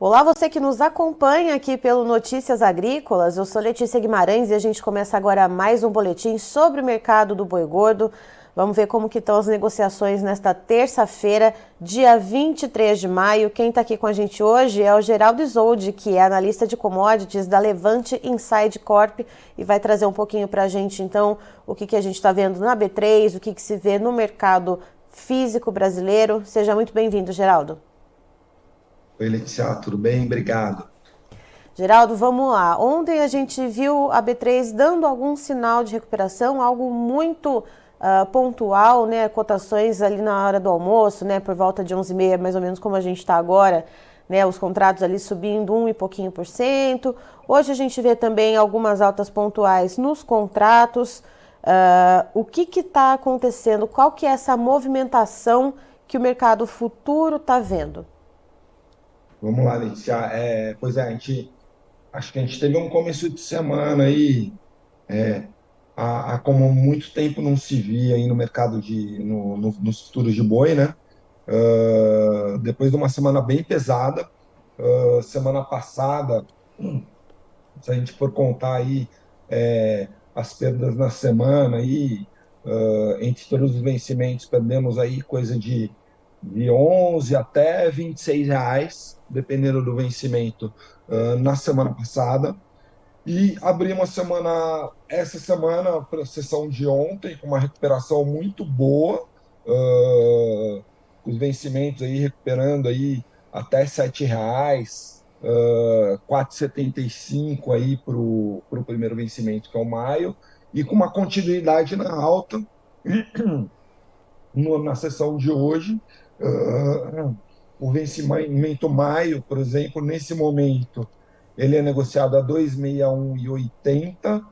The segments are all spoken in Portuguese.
Olá, você que nos acompanha aqui pelo Notícias Agrícolas. Eu sou Letícia Guimarães e a gente começa agora mais um boletim sobre o mercado do boi gordo. Vamos ver como que estão as negociações nesta terça-feira, dia 23 de maio. Quem está aqui com a gente hoje é o Geraldo Isoldi, que é analista de commodities da Levante Inside Corp e vai trazer um pouquinho para a gente, então, o que a gente está vendo na B3, o que se vê no mercado físico brasileiro. Seja muito bem-vindo, Geraldo. Oi, Letícia, tudo bem? Obrigado. Geraldo, vamos lá. Ontem a gente viu a B3 dando algum sinal de recuperação, algo muito pontual, né? Cotações ali na hora do almoço, né? Por volta de 11h30, mais ou menos como a gente está agora, né? Os contratos ali subindo 1 e pouquinho por cento. Hoje a gente vê também algumas altas pontuais nos contratos. O que está acontecendo? Qual que é essa movimentação que o mercado futuro está vendo? Vamos lá, Letícia. Pois é, acho que a gente teve um começo de semana aí, há como muito tempo não se via aí no mercado nos futuros de boi, né? Depois de uma semana bem pesada, semana passada, se a gente for contar aí as perdas na semana aí, entre todos os vencimentos, perdemos aí coisa de 11 até R$ 26, dependendo do vencimento, na semana passada. E abrimos essa semana, para a sessão de ontem, com uma recuperação muito boa, os vencimentos aí recuperando aí até R$ 7, 4,75 aí para o primeiro vencimento, que é o maio, e com uma continuidade na alta na sessão de hoje. O vencimento maio, por exemplo, nesse momento, ele é negociado a 261,80.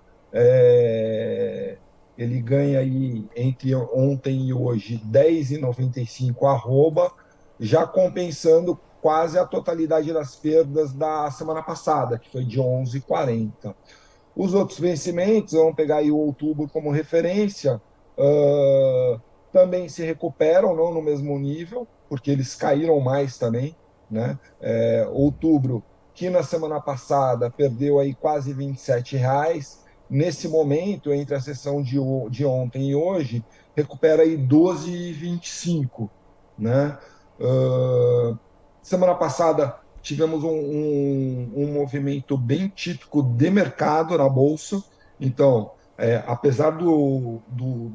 Ele ganha aí entre ontem e hoje 10,95 arroba, já compensando quase a totalidade das perdas da semana passada, que foi de 11,40. Os outros vencimentos, vamos pegar aí o outubro como referência, uh, também se recuperam, não no mesmo nível, porque eles caíram mais também, né? Outubro, que na semana passada perdeu aí quase R$ 27, nesse momento, entre a sessão de ontem e hoje, recupera aí 12,25, né? Uh, Semana passada tivemos um movimento bem típico de mercado na Bolsa. Então, apesar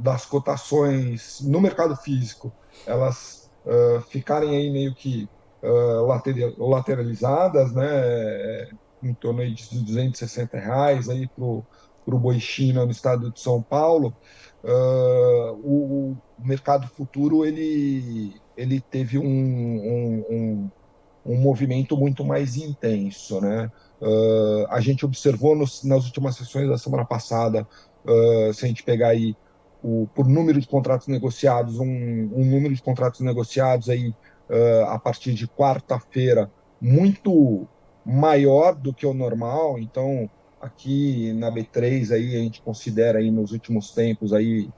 das cotações no mercado físico, elas ficarem aí meio que lateralizadas, né, em torno aí de R$ 260 aí para o boi China no estado de São Paulo. O mercado futuro ele teve um movimento muito mais intenso, né? A gente observou nas últimas sessões da semana passada, se a gente pegar aí por número de contratos negociados, um número de contratos negociados aí a partir de quarta-feira muito maior do que o normal. Então, aqui na B3 aí a gente considera aí nos últimos tempos aí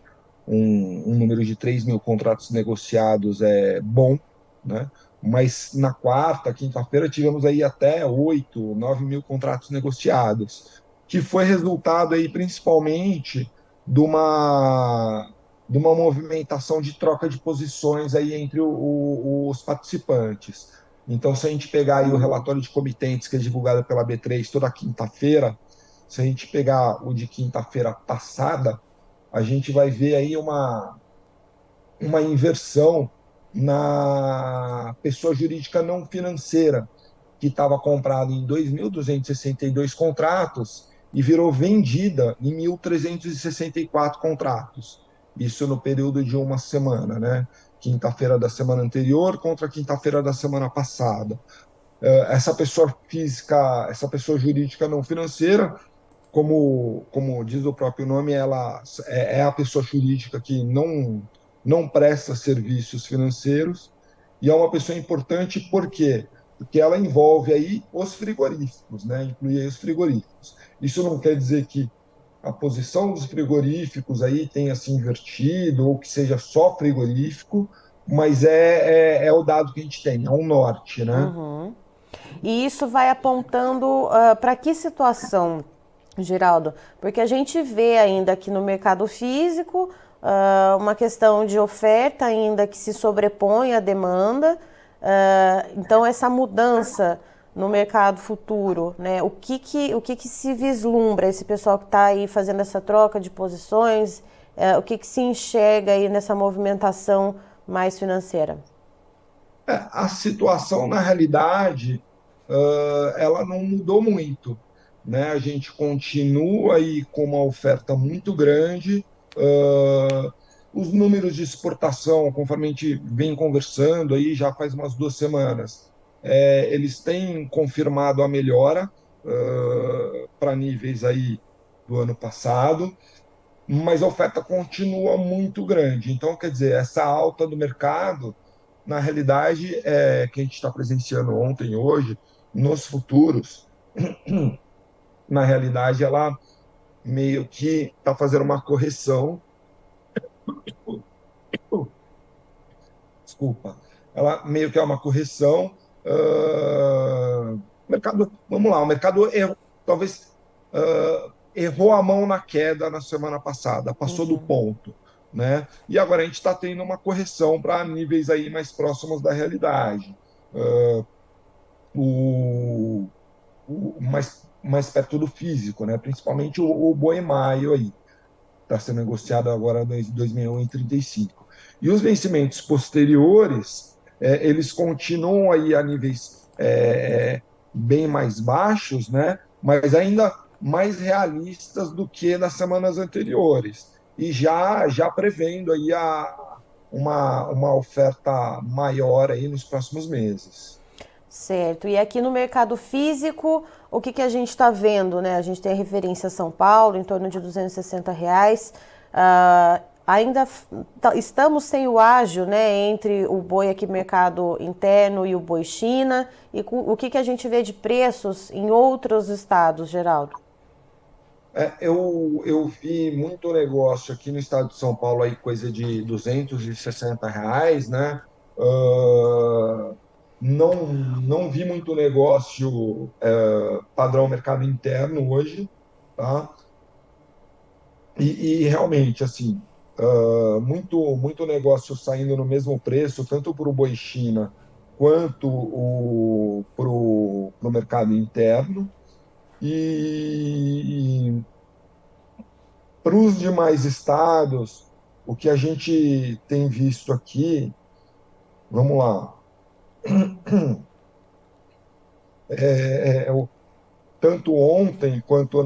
um número de 3 mil contratos negociados é bom, né? Mas na quarta, quinta-feira, tivemos aí até 8, 9 mil contratos negociados, que foi resultado aí principalmente de uma movimentação de troca de posições aí entre os participantes. Então, se a gente pegar aí o relatório de comitentes que é divulgado pela B3 toda quinta-feira, se a gente pegar o de quinta-feira passada, a gente vai ver aí uma inversão na pessoa jurídica não financeira, que estava comprada em 2.262 contratos e virou vendida em 1.364 contratos. Isso no período de uma semana, né? Quinta-feira da semana anterior contra quinta-feira da semana passada. Essa pessoa física, essa pessoa jurídica não financeira, como diz o próprio nome, ela é a pessoa jurídica que não presta serviços financeiros, e é uma pessoa importante por quê? Porque ela envolve aí os frigoríficos, né? Inclui aí os frigoríficos. Isso não quer dizer que a posição dos frigoríficos aí tenha se invertido ou que seja só frigorífico, mas é o dado que a gente tem, é um norte, né? E isso vai apontando para que situação, Geraldo? Porque a gente vê ainda aqui no mercado físico uma questão de oferta ainda que se sobrepõe à demanda. Então, essa mudança no mercado futuro, né? O que que se vislumbra esse pessoal que está aí fazendo essa troca de posições? O que que se enxerga aí nessa movimentação mais financeira? A situação, na realidade, ela não mudou muito, né? A gente continua aí com uma oferta muito grande. Os números de exportação, conforme a gente vem conversando aí já faz umas 2 semanas, eles têm confirmado a melhora para níveis aí do ano passado, mas a oferta continua muito grande. Então, quer dizer, essa alta do mercado, na realidade, que a gente está presenciando ontem e hoje, nos futuros, na realidade, ela meio que está fazendo uma correção. Desculpa, ela meio que é uma correção. Mercado, vamos lá, o mercado errou, talvez errou a mão na queda na semana passada, passou do ponto, né? E agora a gente está tendo uma correção para níveis aí mais próximos da realidade. O, mais perto do físico, né? Principalmente o boi maio aí, está sendo negociado agora 2.135. E os vencimentos posteriores, eles continuam aí a níveis bem mais baixos, né? Mas ainda mais realistas do que nas semanas anteriores. E já prevendo aí uma oferta maior aí nos próximos meses. Certo. E aqui no mercado físico, o que que a gente está vendo, né? A gente tem a referência São Paulo, em torno de R$ 260. Ainda estamos sem o ágio, né, entre o boi aqui mercado interno e o boi China. E o que que a gente vê de preços em outros estados, Geraldo? Eu vi muito negócio aqui no estado de São Paulo, aí coisa de R$ 260, né? Ah, não vi muito negócio padrão mercado interno hoje, tá? E realmente, assim, muito negócio saindo no mesmo preço, tanto para o boi China quanto para o mercado interno. E para os demais estados, o que a gente tem visto aqui, vamos lá, tanto ontem quanto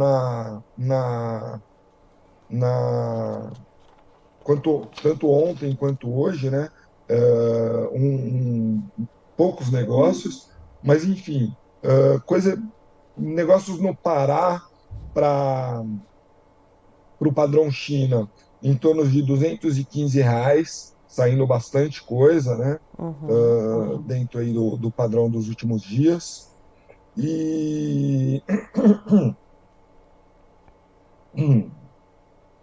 tanto ontem quanto hoje, né? Poucos negócios, mas enfim, negócios no Pará para o padrão China em torno de R$ 215, saindo bastante coisa, né? Dentro aí do padrão dos últimos dias. E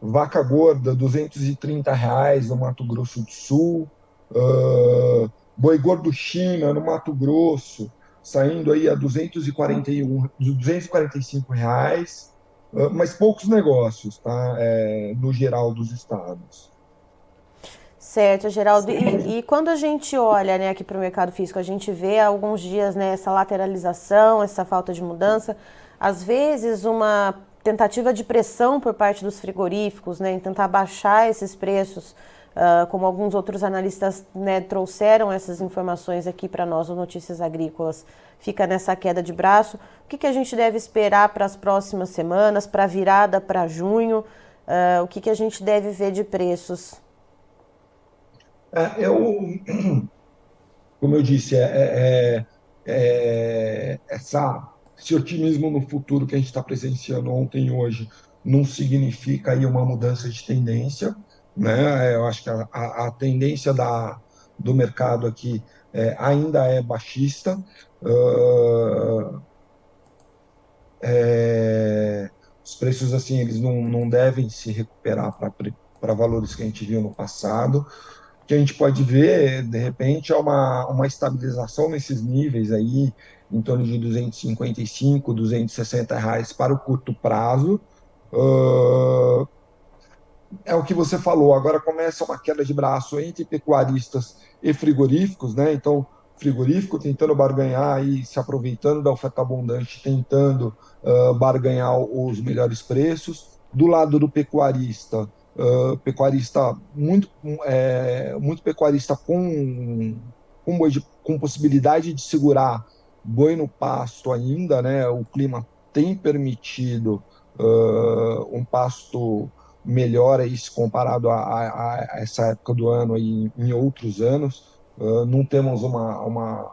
vaca gorda, R$ 230 no Mato Grosso do Sul. Boi gordo China no Mato Grosso, saindo aí a 245 reais. Mas poucos negócios, tá? No geral dos estados. Certo, Geraldo. E quando a gente olha, né, aqui para o mercado físico, a gente vê há alguns dias, né, essa lateralização, essa falta de mudança, às vezes uma tentativa de pressão por parte dos frigoríficos, né, em tentar baixar esses preços, como alguns outros analistas, né, trouxeram essas informações aqui para nós, o Notícias Agrícolas, fica nessa queda de braço. O que que a gente deve esperar para as próximas semanas, para a virada para junho? O que que a gente deve ver de preços? Como eu disse, esse otimismo no futuro que a gente está presenciando ontem e hoje não significa aí uma mudança de tendência, né? Eu acho que a tendência do mercado aqui ainda é baixista. Uh, os preços assim eles não devem se recuperar para valores que a gente viu no passado. O que a gente pode ver, de repente, é uma estabilização nesses níveis aí em torno de 255, R$ 260 para o curto prazo. Uh, é o que você falou, agora começa uma queda de braço entre pecuaristas e frigoríficos, né? Então, frigorífico tentando barganhar e se aproveitando da oferta abundante, tentando barganhar os melhores preços. Do lado do pecuarista, pecuarista muito pecuarista com possibilidade de segurar boi no pasto ainda, né? O clima tem permitido um pasto melhor aí se comparado a essa época do ano aí em outros anos. Não temos uma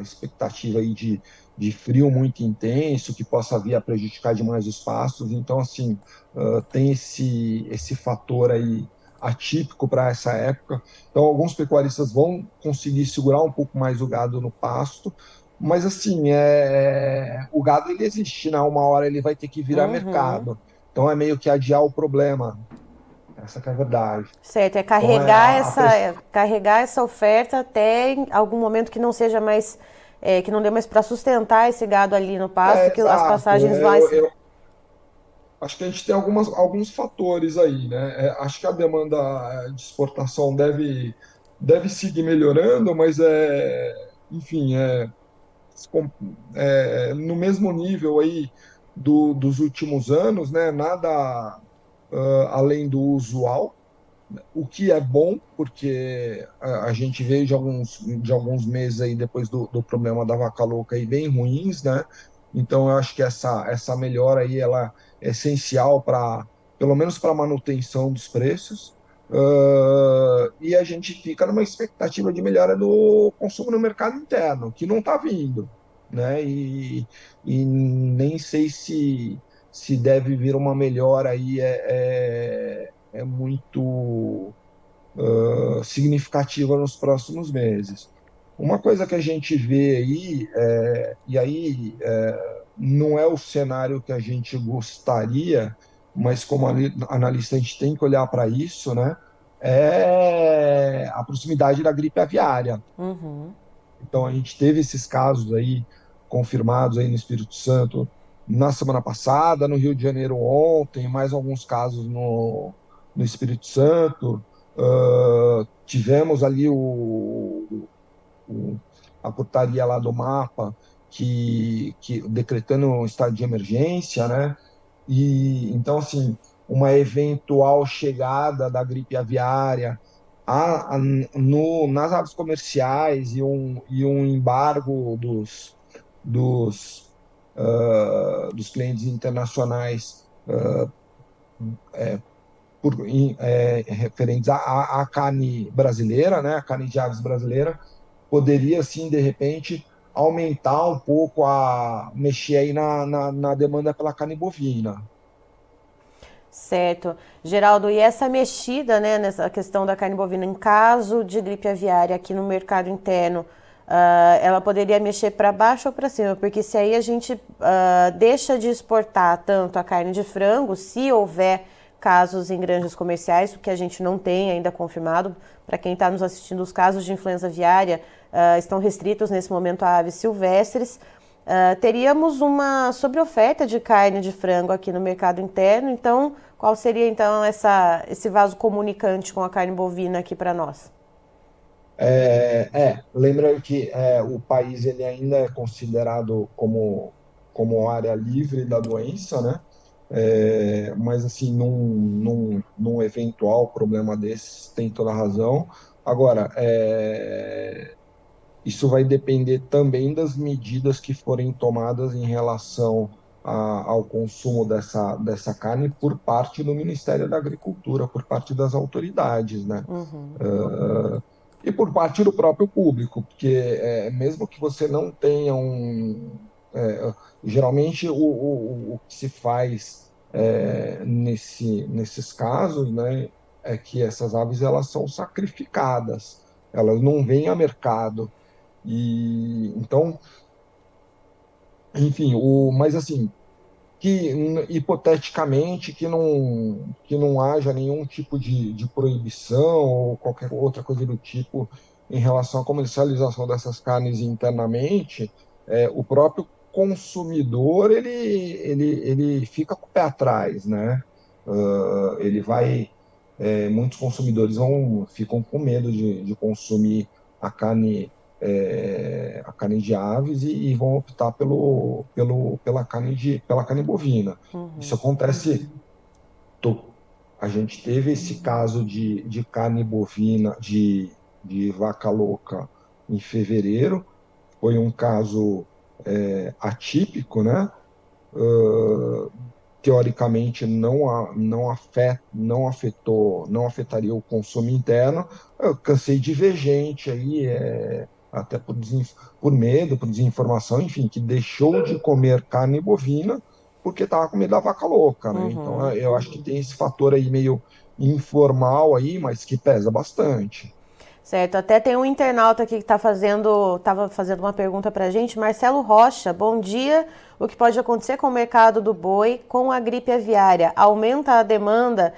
expectativa aí de frio muito intenso que possa vir a prejudicar demais os pastos. Então, assim, tem esse fator aí atípico para essa época. Então, alguns pecuaristas vão conseguir segurar um pouco mais o gado no pasto, mas assim, o gado ele existe, né? Uma hora ele vai ter que virar Uhum. mercado. Então é meio que adiar o problema. Essa que é a verdade. Certo, é Então carregar essa oferta até em algum momento que não seja mais, que não dê mais para sustentar esse gado ali no pasto, que as exato. passagens mais. Eu acho que a gente tem alguns fatores aí, né? Acho que a demanda de exportação deve seguir melhorando, mas enfim, no mesmo nível aí dos últimos anos, né? Nada além do usual, o que é bom, porque a gente veio de alguns meses aí depois do problema da vaca louca aí bem ruins, né? Então eu acho que essa melhora aí ela é essencial para, pelo menos para a manutenção dos preços. E a gente fica numa expectativa de melhora do consumo no mercado interno, que não está vindo, né? E nem sei se deve vir uma melhora aí muito significativa nos próximos meses. Uma coisa que a gente vê aí, e aí não é o cenário que a gente gostaria, mas como analista a gente tem que olhar para isso, né? É a proximidade da gripe aviária. Uhum. Então a gente teve esses casos aí confirmados aí no Espírito Santo na semana passada, no Rio de Janeiro ontem, mais alguns casos no Espírito Santo. Tivemos ali o- a portaria lá do mapa que decretando um estado de emergência, né? E então assim, uma eventual chegada da gripe aviária nas aves comerciais e um embargo dos clientes internacionais referentes à carne brasileira, né, a carne de aves brasileira, poderia, assim, de repente, aumentar um pouco, mexer aí na demanda pela carne bovina. Certo. Geraldo, e essa mexida, né, nessa questão da carne bovina, em caso de gripe aviária aqui no mercado interno, ela poderia mexer para baixo ou para cima? Porque se aí a gente deixa de exportar tanto a carne de frango, se houver casos em granjas comerciais, o que a gente não tem ainda confirmado, para quem está nos assistindo, os casos de influenza aviária estão restritos nesse momento a aves silvestres. Teríamos uma sobreoferta de carne de frango aqui no mercado interno, então qual seria então esse vaso comunicante com a carne bovina aqui para nós? Lembra que o país ele ainda é considerado como área livre da doença, né? Mas assim, num eventual problema desses, tem toda a razão. Agora, isso vai depender também das medidas que forem tomadas em relação ao consumo dessa carne por parte do Ministério da Agricultura, por parte das autoridades, né? Uhum. E por parte do próprio público, porque mesmo que você não tenha geralmente o que se faz nesses casos, né, é que essas aves elas são sacrificadas, elas não vêm a mercado. E então, enfim, mas assim, que hipoteticamente que não haja nenhum tipo de proibição ou qualquer outra coisa do tipo em relação à comercialização dessas carnes internamente, o próprio consumidor ele fica com o pé atrás, né? Ele vai, muitos consumidores ficam com medo de consumir a carne, a carne de aves e vão optar pela carne bovina. Isso acontece. A gente teve esse caso de carne bovina, de vaca louca em fevereiro. Foi um caso atípico, né? Uh, Teoricamente não afetaria o consumo interno. Eu cansei de ver gente aí, até por medo, por desinformação, enfim, que deixou de comer carne bovina porque estava com medo da vaca louca, né? Então eu acho que tem esse fator aí meio informal aí, mas que pesa bastante. Certo, até tem um internauta aqui que estava fazendo uma pergunta para a gente, Marcelo Rocha, bom dia. O que pode acontecer com o mercado do boi com a gripe aviária? Aumenta a demanda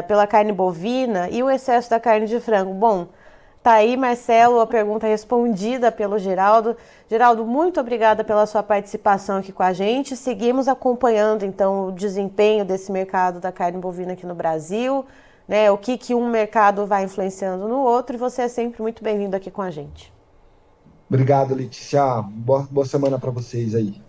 pela carne bovina e o excesso da carne de frango? Bom, tá aí, Marcelo, a pergunta respondida pelo Geraldo. Geraldo, muito obrigada pela sua participação aqui com a gente. Seguimos acompanhando, então, o desempenho desse mercado da carne bovina aqui no Brasil, né, o que um mercado vai influenciando no outro, e você é sempre muito bem-vindo aqui com a gente. Obrigado, Letícia. Boa semana para vocês aí.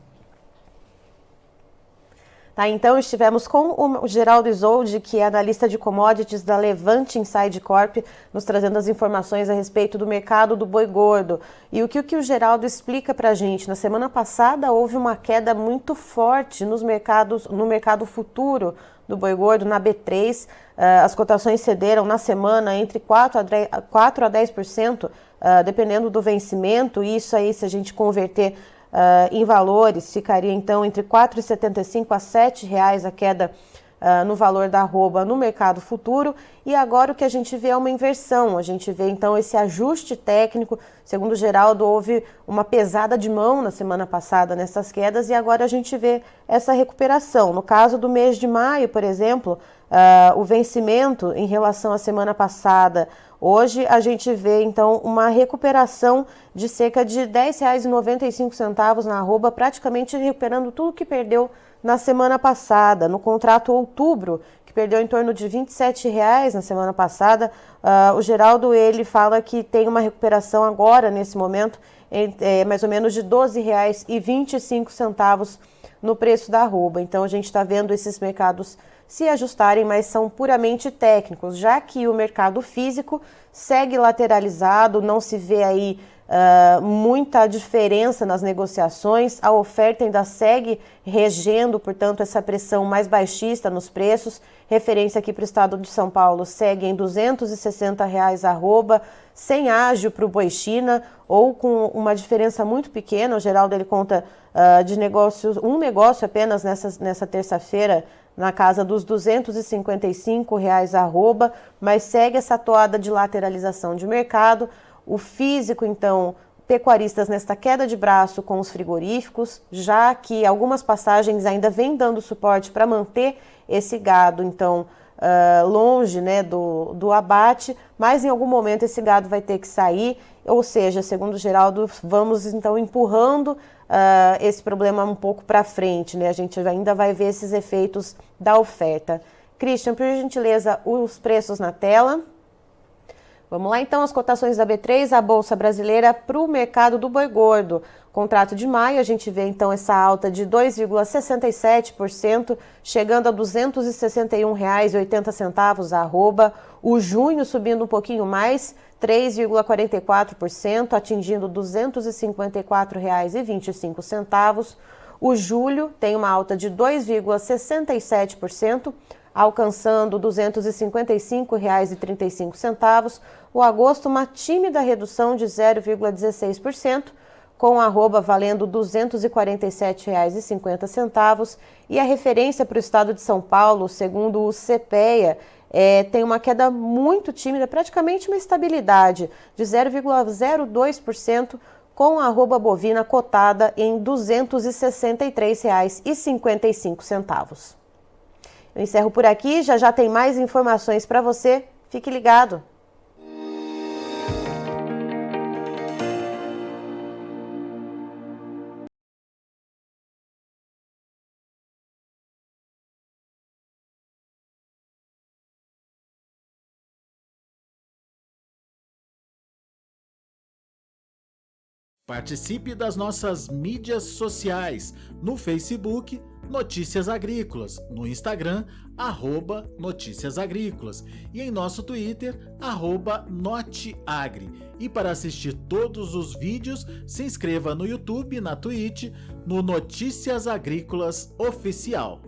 Tá, então estivemos com o Geraldo Isoldi, que é analista de commodities da Levante Inside Corp, nos trazendo as informações a respeito do mercado do boi gordo. E o que o Geraldo explica para a gente? Na semana passada houve uma queda muito forte no mercado futuro do boi gordo, na B3. As cotações cederam na semana entre 4 a 10%, dependendo do vencimento. E isso aí, se a gente converter em valores, ficaria então entre R$ 4,75 a R$ 7,00 a queda no valor da arroba no mercado futuro. E agora o que a gente vê é uma inversão, a gente vê então esse ajuste técnico. Segundo o Geraldo, houve uma pesada de mão na semana passada nessas quedas e agora a gente vê essa recuperação. No caso do mês de maio, por exemplo, o vencimento em relação à semana passada, hoje a gente vê então uma recuperação de cerca de R$ 10,95 na arroba, praticamente recuperando tudo que perdeu na semana passada. No contrato outubro, que perdeu em torno de R$ 27,00 na semana passada, o Geraldo ele fala que tem uma recuperação agora, nesse momento, mais ou menos de R$ 12,25 no preço da arroba. Então a gente está vendo esses mercados se ajustarem, mas são puramente técnicos, já que o mercado físico segue lateralizado, não se vê aí muita diferença nas negociações, a oferta ainda segue regendo, portanto, essa pressão mais baixista nos preços. Referência aqui para o estado de São Paulo segue em R$ 260,00 arroba, sem ágio para o boi China, ou com uma diferença muito pequena. O Geraldo ele conta de um negócio apenas nessa terça-feira, na casa dos R$ 255,00 arroba, mas segue essa toada de lateralização de mercado. O físico, então, pecuaristas nesta queda de braço com os frigoríficos, já que algumas passagens ainda vêm dando suporte para manter esse gado, então, longe, né, do abate, mas em algum momento esse gado vai ter que sair, ou seja, segundo o Geraldo, vamos então empurrando esse problema um pouco para frente, né? A gente ainda vai ver esses efeitos da oferta. Christian, por gentileza, os preços na tela. Vamos lá então, as cotações da B3, a Bolsa Brasileira para o mercado do boi gordo. Contrato de maio, a gente vê então essa alta de 2,67%, chegando a R$ 261,80 a arroba. O junho subindo um pouquinho mais, 3,44%, atingindo R$ 254,25. O julho tem uma alta de 2,67%, alcançando R$ 255,35. O agosto, uma tímida redução de 0,16%, com a arroba valendo R$ 247,50. E a referência para o estado de São Paulo, segundo o CPEA, tem uma queda muito tímida, praticamente uma estabilidade de 0,02%, com a arroba bovina cotada em R$ 263,55. Eu encerro por aqui, já tem mais informações para você. Fique ligado! Participe das nossas mídias sociais, no Facebook, Notícias Agrícolas, no Instagram, @Notícias Agrícolas e em nosso Twitter, @Noteagri. E para assistir todos os vídeos, se inscreva no YouTube, na Twitch, no Notícias Agrícolas Oficial.